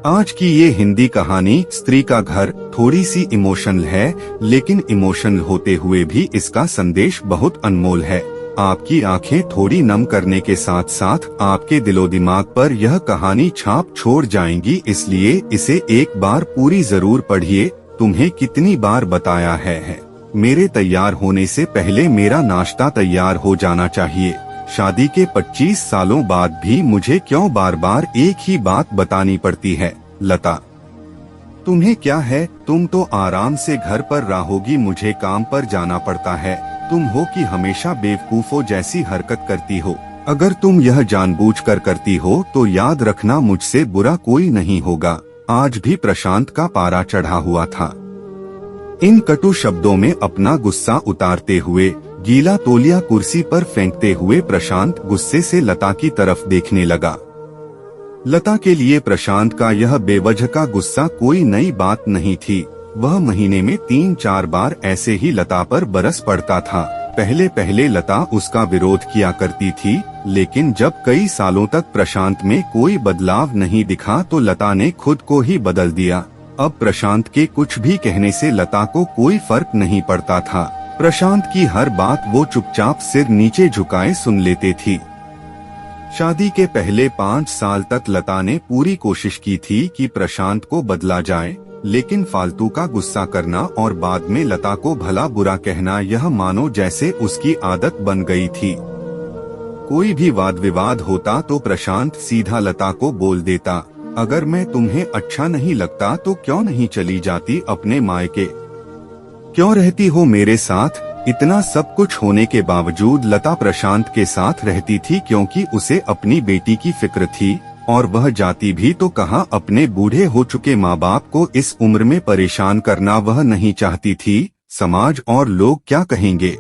आज की ये हिंदी कहानी स्त्री का घर थोड़ी सी इमोशनल है, लेकिन इमोशनल होते हुए भी इसका संदेश बहुत अनमोल है। आपकी आंखें थोड़ी नम करने के साथ साथ आपके दिलो दिमाग पर यह कहानी छाप छोड़ जाएंगी, इसलिए इसे एक बार पूरी जरूर पढ़िए। तुम्हें कितनी बार बताया है मेरे तैयार होने से पहले मेरा नाश्ता तैयार हो जाना चाहिए। शादी के 25 सालों बाद भी मुझे क्यों बार बार एक ही बात बतानी पड़ती है। लता, तुम्हें क्या है, तुम तो आराम से घर पर रहोगी, मुझे काम पर जाना पड़ता है। तुम हो कि हमेशा बेवकूफों जैसी हरकत करती हो। अगर तुम यह जानबूझकर करती हो तो याद रखना मुझसे बुरा कोई नहीं होगा। आज भी प्रशांत का पारा चढ़ा हुआ था। इन कटु शब्दों में अपना गुस्सा उतारते हुए, गीला तौलिया कुर्सी पर फेंकते हुए प्रशांत गुस्से से लता की तरफ देखने लगा। लता के लिए प्रशांत का यह बेवजह का गुस्सा कोई नई बात नहीं थी। वह महीने में 3-4 बार ऐसे ही लता पर बरस पड़ता था। पहले पहले लता उसका विरोध किया करती थी, लेकिन जब कई सालों तक प्रशांत में कोई बदलाव नहीं दिखा तो लता ने खुद को ही बदल दिया। अब प्रशांत के कुछ भी कहने से लता को कोई फर्क नहीं पड़ता था। प्रशांत की हर बात वो चुपचाप सिर नीचे झुकाए सुन लेते थी। शादी के पहले 5 साल तक लता ने पूरी कोशिश की थी कि प्रशांत को बदला जाए, लेकिन फालतू का गुस्सा करना और बाद में लता को भला बुरा कहना, यह मानो जैसे उसकी आदत बन गई थी। कोई भी वाद विवाद होता तो प्रशांत सीधा लता को बोल देता, अगर मैं तुम्हें अच्छा नहीं लगता तो क्यों नहीं चली जाती अपने मायके, क्यों रहती हो मेरे साथ। इतना सब कुछ होने के बावजूद लता प्रशांत के साथ रहती थी, क्योंकि उसे अपनी बेटी की फिक्र थी। और वह जाती भी तो कहाँ, अपने बूढ़े हो चुके माँ बाप को इस उम्र में परेशान करना वह नहीं चाहती थी। समाज और लोग क्या कहेंगे,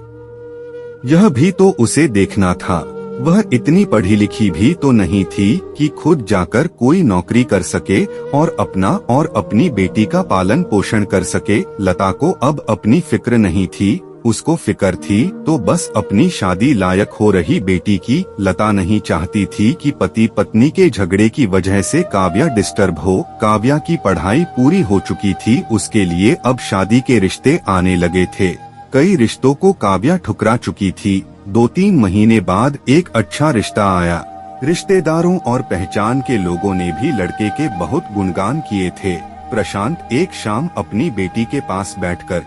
यह भी तो उसे देखना था। वह इतनी पढ़ी लिखी भी तो नहीं थी कि खुद जाकर कोई नौकरी कर सके और अपना और अपनी बेटी का पालन पोषण कर सके। लता को अब अपनी फिक्र नहीं थी, उसको फिक्र थी तो बस अपनी शादी लायक हो रही बेटी की। लता नहीं चाहती थी कि पति पत्नी के झगड़े की वजह से काव्या डिस्टर्ब हो। काव्या की पढ़ाई पूरी हो चुकी थी, उसके लिए अब शादी के रिश्ते आने लगे थे। कई रिश्तों को काव्या ठुकरा चुकी थी। 2-3 महीने बाद एक अच्छा रिश्ता आया। रिश्तेदारों और पहचान के लोगों ने भी लड़के के बहुत गुणगान किए थे। प्रशांत एक शाम अपनी बेटी के पास बैठकर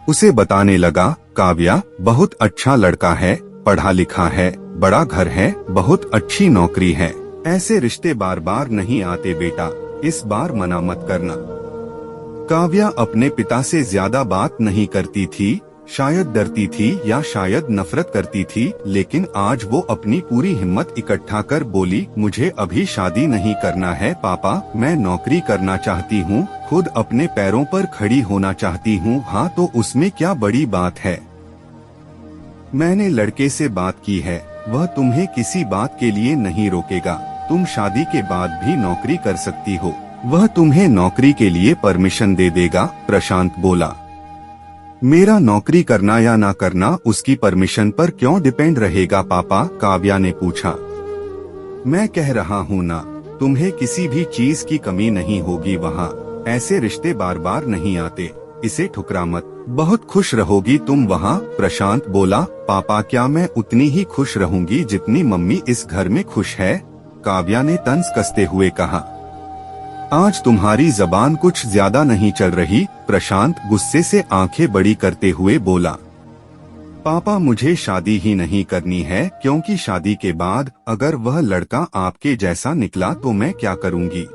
उसे बताने लगा, काव्या बहुत अच्छा लड़का है, पढ़ा लिखा है, बड़ा घर है, बहुत अच्छी नौकरी है। ऐसे रिश्ते बार बार नहीं आते बेटा, इस बार मना मत करना। काव्या अपने पिता से ज्यादा बात नहीं करती थी, शायद डरती थी या शायद नफरत करती थी, लेकिन आज वो अपनी पूरी हिम्मत इकट्ठा कर बोली, मुझे अभी शादी नहीं करना है पापा, मैं नौकरी करना चाहती हूँ, खुद अपने पैरों पर खड़ी होना चाहती हूँ। हाँ तो उसमें क्या बड़ी बात है। मैंने लड़के से बात की है, वह तुम्हें किसी बात के लिए नहीं रोकेगा। तुम शादी के बाद भी नौकरी कर सकती हो, वह तुम्हें नौकरी के लिए परमिशन दे देगा। प्रशांत बोला, मेरा नौकरी करना या ना करना उसकी परमिशन पर क्यों डिपेंड रहेगा पापा, काव्या ने पूछा। मैं कह रहा हूँ ना, तुम्हें किसी भी चीज की कमी नहीं होगी वहाँ। ऐसे रिश्ते बार बार नहीं आते, इसे ठुकरा मत, बहुत खुश रहोगी तुम वहाँ। प्रशांत बोला, पापा क्या मैं उतनी ही खुश रहूंगी जितनी मम्मी इस घर में खुश है, काव्या ने तंज कसते हुए कहा। आज तुम्हारी जबान कुछ ज्यादा नहीं चल रही, प्रशांत गुस्से से आंखें बड़ी करते हुए बोला। पापा मुझे शादी ही नहीं करनी है, क्योंकि शादी के बाद अगर वह लड़का आपके जैसा निकला तो मैं क्या करूंगी।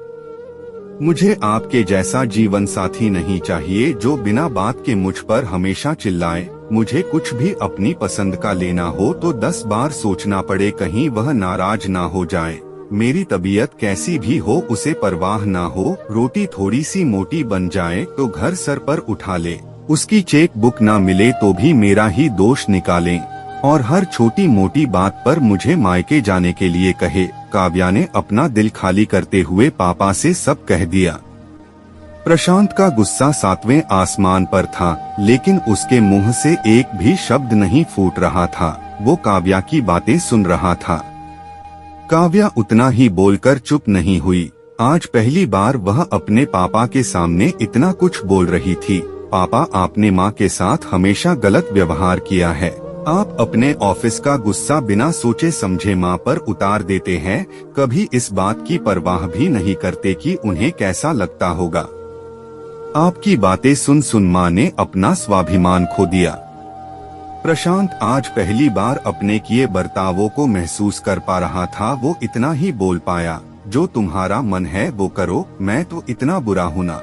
मुझे आपके जैसा जीवन साथी नहीं चाहिए जो बिना बात के मुझ पर हमेशा चिल्लाए। मुझे कुछ भी अपनी पसंद का लेना हो तो 10 बार सोचना पड़े, कहीं वह नाराज ना हो जाए। मेरी तबीयत कैसी भी हो उसे परवाह ना हो, रोटी थोड़ी सी मोटी बन जाए तो घर सर पर उठा ले, उसकी चेक बुक ना मिले तो भी मेरा ही दोष निकालें, और हर छोटी मोटी बात पर मुझे मायके जाने के लिए कहे। काव्या ने अपना दिल खाली करते हुए पापा से सब कह दिया। प्रशांत का गुस्सा 7वें आसमान पर था, लेकिन उसके मुंह से एक भी शब्द नहीं फूट रहा था। वो काव्या की बातें सुन रहा था। काव्या उतना ही बोलकर चुप नहीं हुई। आज पहली बार वह अपने पापा के सामने इतना कुछ बोल रही थी। पापा, आपने माँ के साथ हमेशा गलत व्यवहार किया है। आप अपने ऑफिस का गुस्सा बिना सोचे समझे माँ पर उतार देते हैं, कभी इस बात की परवाह भी नहीं करते कि उन्हें कैसा लगता होगा। आपकी बातें सुन सुन माँ ने अपना स्वाभिमान खो दिया। प्रशांत आज पहली बार अपने किए बर्तावों को महसूस कर पा रहा था। वो इतना ही बोल पाया, जो तुम्हारा मन है वो करो, मैं तो इतना बुरा हूं ना।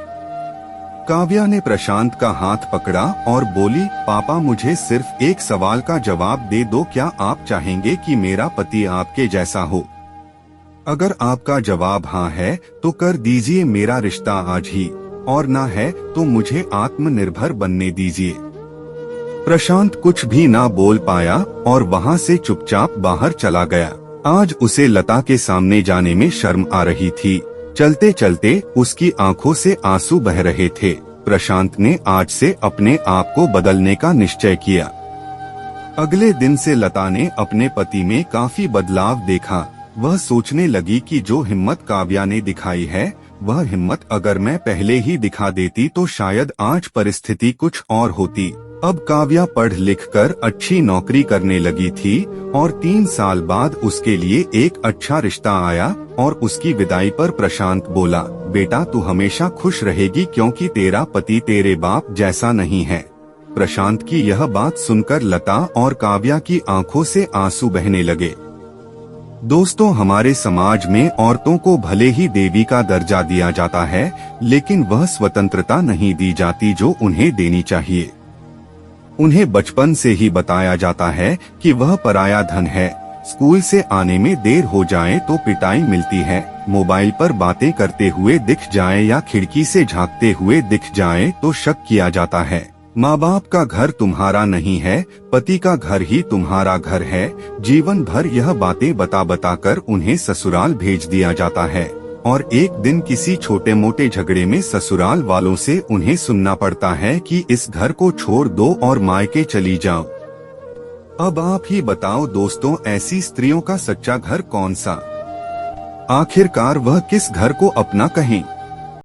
काव्या ने प्रशांत का हाथ पकड़ा और बोली, पापा मुझे सिर्फ एक सवाल का जवाब दे दो, क्या आप चाहेंगे कि मेरा पति आपके जैसा हो? अगर आपका जवाब हाँ है तो कर दीजिए मेरा रिश्ता आज ही, और ना है तो मुझे आत्मनिर्भर बनने दीजिए। प्रशांत कुछ भी ना बोल पाया और वहाँ से चुपचाप बाहर चला गया। आज उसे लता के सामने जाने में शर्म आ रही थी। चलते चलते उसकी आंखों से आंसू बह रहे थे। प्रशांत ने आज से अपने आप को बदलने का निश्चय किया। अगले दिन से लता ने अपने पति में काफी बदलाव देखा। वह सोचने लगी कि जो हिम्मत काव्या ने दिखाई है, वह हिम्मत अगर मैं पहले ही दिखा देती तो शायद आज परिस्थिति कुछ और होती। अब काव्या पढ़ लिख कर अच्छी नौकरी करने लगी थी और 3 साल बाद उसके लिए एक अच्छा रिश्ता आया और उसकी विदाई पर प्रशांत बोला, बेटा तू हमेशा खुश रहेगी क्योंकि तेरा पति तेरे बाप जैसा नहीं है। प्रशांत की यह बात सुनकर लता और काव्या की आंखों से आंसू बहने लगे। दोस्तों, हमारे समाज में औरतों को भले ही देवी का दर्जा दिया जाता है, लेकिन वह स्वतंत्रता नहीं दी जाती जो उन्हें देनी चाहिए। उन्हें बचपन से ही बताया जाता है कि वह पराया धन है। स्कूल से आने में देर हो जाए तो पिटाई मिलती है, मोबाइल पर बातें करते हुए दिख जाए या खिड़की से झांकते हुए दिख जाए तो शक किया जाता है। माँ बाप का घर तुम्हारा नहीं है, पति का घर ही तुम्हारा घर है। जीवन भर यह बातें बता बता कर उन्हें ससुराल भेज दिया जाता है और एक दिन किसी छोटे मोटे झगड़े में ससुराल वालों से उन्हें सुनना पड़ता है कि इस घर को छोड़ दो और मायके चली जाओ। अब आप ही बताओ दोस्तों, ऐसी स्त्रियों का सच्चा घर कौन सा? आखिरकार वह किस घर को अपना कहें?